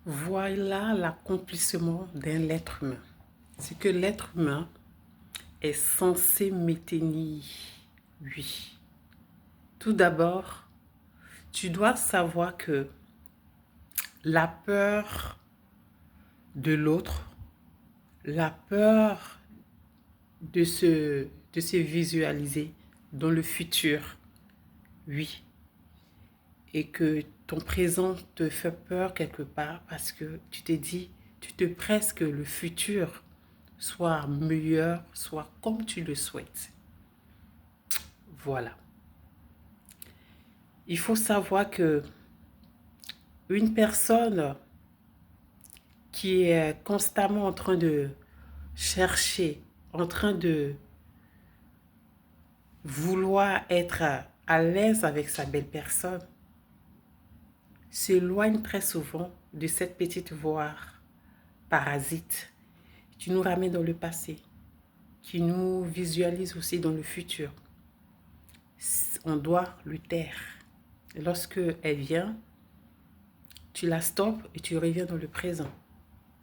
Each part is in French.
Voilà l'accomplissement d'un être humain. C'est que l'être humain est censé maintenir. Oui. Tout d'abord, tu dois savoir que la peur de l'autre, la peur de se visualiser dans le futur, oui. Et que ton présent te fait peur quelque part parce que tu t'es dit, tu te presses que le futur soit meilleur, soit comme tu le souhaites. Voilà. Il faut savoir que une personne qui est constamment en train de chercher, en train de vouloir être à l'aise avec sa belle personne, s'éloigne très souvent de cette petite voix parasite qui nous ramène dans le passé, qui nous visualise aussi dans le futur. On doit le taire. Lorsque elle vient, tu la stoppes et tu reviens dans le présent.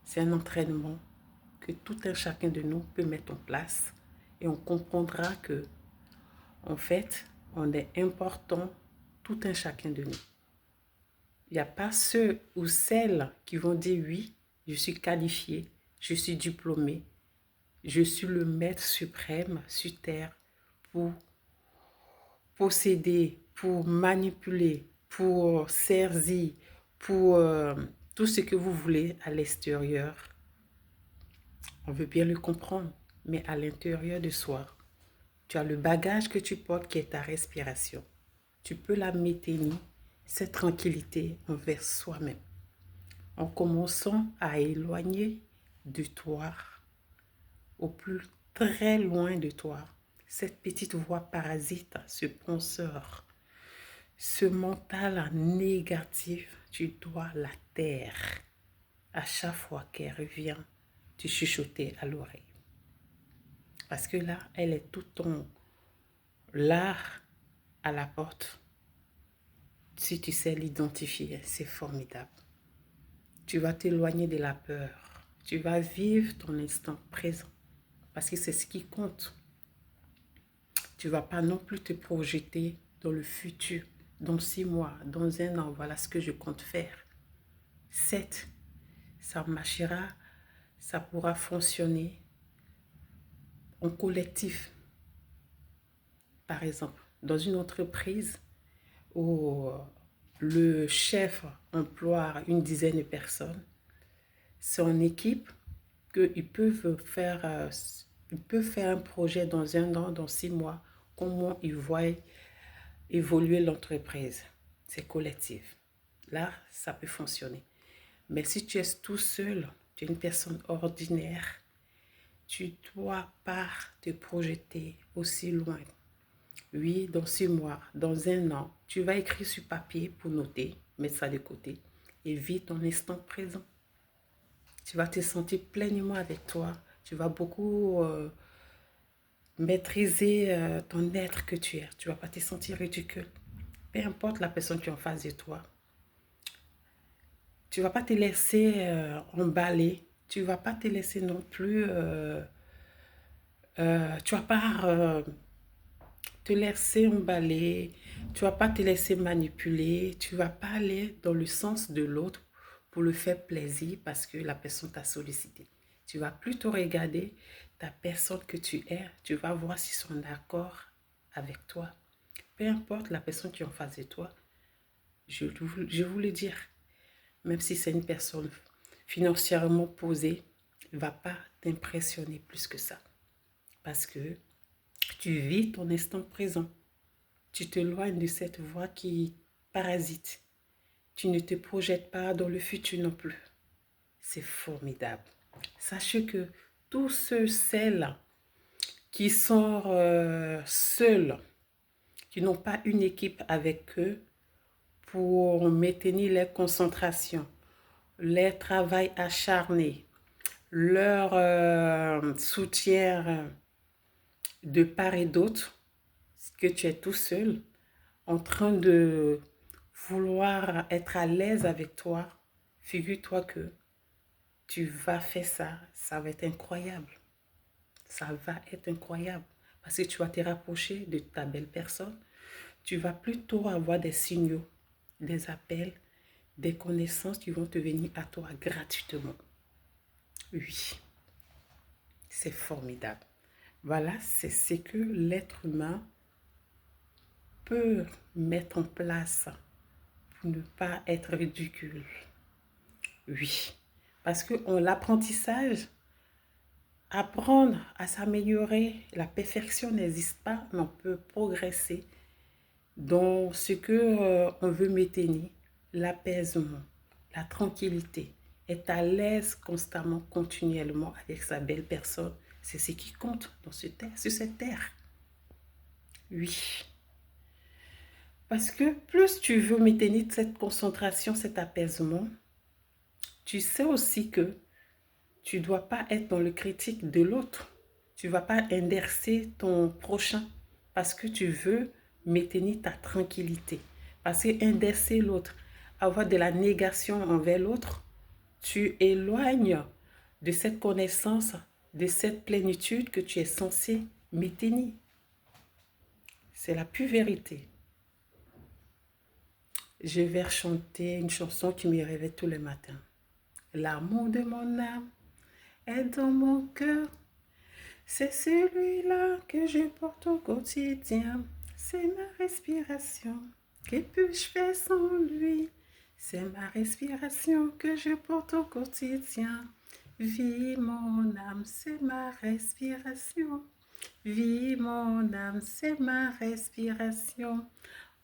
C'est un entraînement que tout un chacun de nous peut mettre en place et on comprendra que, en fait, on est important, tout un chacun de nous. Il n'y a pas ceux ou celles qui vont dire oui, je suis qualifié, je suis diplômé, je suis le maître suprême sur terre pour posséder, pour manipuler, pour servir, pour tout ce que vous voulez à l'extérieur. On veut bien le comprendre, mais à l'intérieur de soi, tu as le bagage que tu portes qui est ta respiration. Tu peux la maintenir, cette tranquillité envers soi-même, en commençant à éloigner de toi, au plus très loin de toi, cette petite voix parasite, ce penseur, ce mental négatif, tu dois la taire. À chaque fois qu'elle revient, tu chuchoter à l'oreille. Parce que là, elle est tout ton l'art à la porte. Si tu sais l'identifier, c'est formidable. Tu vas t'éloigner de la peur. Tu vas vivre ton instant présent. Parce que c'est ce qui compte. Tu ne vas pas non plus te projeter dans le futur. Dans 6 mois, dans 1 an, voilà ce que je compte faire. 7, ça marchera, ça pourra fonctionner en collectif. Par exemple, dans une entreprise où le chef emploie une dizaine de personnes, son équipe, qu'ils peuvent faire, un projet dans 1 an, dans 6 mois, comment ils voient évoluer l'entreprise. C'est collectif. Là, ça peut fonctionner. Mais si tu es tout seul, tu es une personne ordinaire, tu ne dois pas te projeter aussi loin. Oui, dans 6 mois, dans 1 an, tu vas écrire sur papier pour noter, mettre ça de côté et vis ton instant présent. Tu vas te sentir pleinement avec toi. Tu vas beaucoup maîtriser ton être que tu es. Tu ne vas pas te sentir ridicule. Peu importe la personne qui est en face de toi. Tu ne vas pas te laisser emballer. Tu ne vas pas te laisser non plus... tu ne vas pas te laisser emballer. Tu ne vas pas te laisser manipuler. Tu ne vas pas aller dans le sens de l'autre pour le faire plaisir parce que la personne t'a sollicité. Tu vas plutôt regarder ta personne que tu es. Tu vas voir si sont d'accord avec toi. Peu importe la personne qui est en face de toi, je vous le dire, même si c'est une personne financièrement posée, ne va pas t'impressionner plus que ça. Parce que tu vis ton instant présent. Tu t'éloignes de cette voix qui parasite. Tu ne te projettes pas dans le futur non plus. C'est formidable. Sachez que tous ceux, celles qui sont seuls, qui n'ont pas une équipe avec eux pour maintenir leur concentration, leur travail acharné, leur soutien de part et d'autre, que tu es tout seul, en train de vouloir être à l'aise avec toi, Figure-toi que tu vas faire ça, ça va être incroyable. Ça va être incroyable parce que tu vas te rapprocher de ta belle personne. Tu vas plutôt avoir des signaux, des appels, des connaissances qui vont te venir à toi gratuitement. Oui, c'est formidable. Voilà, c'est ce que l'être humain peut mettre en place pour ne pas être ridicule. Oui, parce que l'apprentissage, apprendre à s'améliorer, la perfection n'existe pas, mais on peut progresser dans ce que on veut maintenir, l'apaisement, la tranquillité, être à l'aise constamment, continuellement avec sa belle personne. C'est ce qui compte dans sur cette terre. Oui. Parce que plus tu veux maintenir cette concentration, cet apaisement, tu sais aussi que tu ne dois pas être dans le critique de l'autre. Tu ne vas pas inverser ton prochain parce que tu veux maintenir ta tranquillité. Parce que inverser l'autre, avoir de la négation envers l'autre, tu éloignes de cette connaissance, de cette plénitude que tu es censé maintenir. C'est la pure vérité. Je vais chanter une chanson qui me réveille tous les matins. L'amour de mon âme est dans mon cœur. C'est celui-là que je porte au quotidien. C'est ma respiration. Que puis-je faire sans lui? C'est ma respiration que je porte au quotidien. Vis mon âme, c'est ma respiration. Vis mon âme, c'est ma respiration.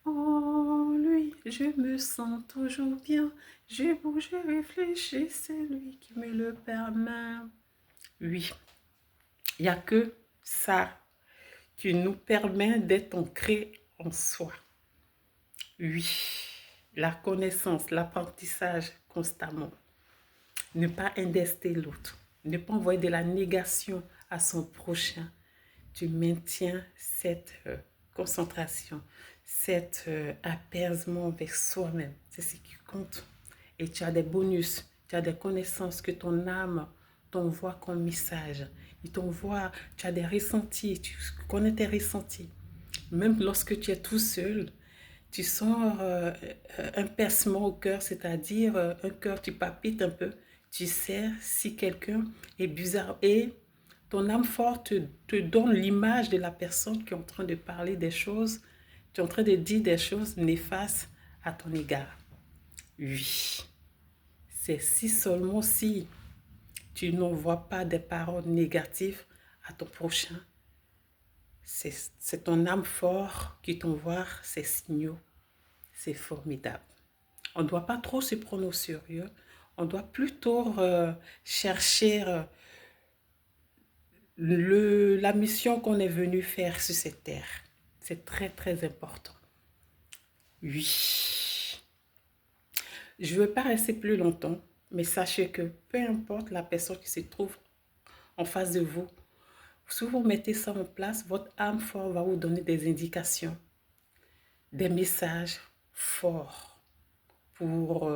En lui, je me sens toujours bien. Je bouge, je réfléchis, c'est lui qui me le permet. Oui, il n'y a que ça qui nous permet d'être ancrés en soi. Oui, la connaissance, l'apprentissage constamment. Ne pas indester l'autre. Ne pas envoyer de la négation à son prochain. Tu maintiens cette concentration, cet apaisement avec soi-même. C'est ce qui compte. Et tu as des bonus, tu as des connaissances que ton âme t'envoie comme message. Il t'envoie, tu as des ressentis, tu connais tes ressentis. Même lorsque tu es tout seul, tu sens un pincement au cœur, c'est-à-dire un cœur, tu palpites un peu. Tu sais si quelqu'un est bizarre et ton âme forte te donne l'image de la personne qui est en train de parler des choses, qui est en train de dire des choses néfastes à ton égard. Oui, c'est si seulement si tu n'envoies pas des paroles négatives à ton prochain, c'est ton âme forte qui t'envoie ces signaux. C'est formidable. On ne doit pas trop se prendre au sérieux. On doit plutôt chercher la mission qu'on est venu faire sur cette terre. C'est très, très important. Oui. Je ne veux pas rester plus longtemps, mais sachez que peu importe la personne qui se trouve en face de vous, si vous mettez ça en place, votre âme forte va vous donner des indications, des messages forts pour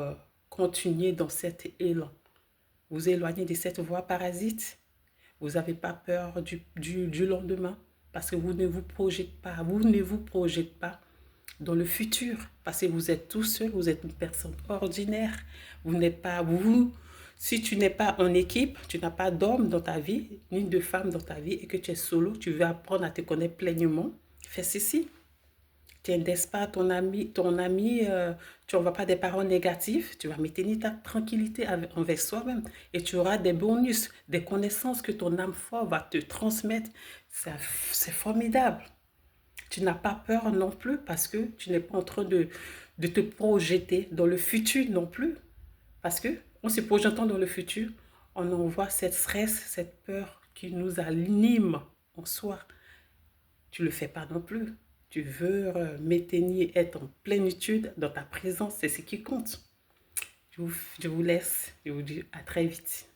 continuer dans cet élan. Vous éloignez de cette voie parasite. Vous n'avez pas peur du lendemain parce que vous ne vous projetez pas dans le futur parce que vous êtes tout seul, vous êtes une personne ordinaire. Vous n'êtes pas vous. Si tu n'es pas en équipe, tu n'as pas d'homme dans ta vie, ni de femme dans ta vie et que tu es solo, tu veux apprendre à te connaître pleinement, fais ceci. Tu n'indes pas ton ami, tu n'envoies pas des paroles négatives, tu vas maintenir ta tranquillité envers soi-même et tu auras des bonus, des connaissances que ton âme forte va te transmettre. C'est formidable. Tu n'as pas peur non plus parce que tu n'es pas en train de te projeter dans le futur non plus. Parce que en se projetant dans le futur, on envoie cette stress, cette peur qui nous anime en soi. Tu ne le fais pas non plus. Tu veux maintenir, être en plénitude dans ta présence, c'est ce qui compte. Je vous laisse, je vous dis à très vite.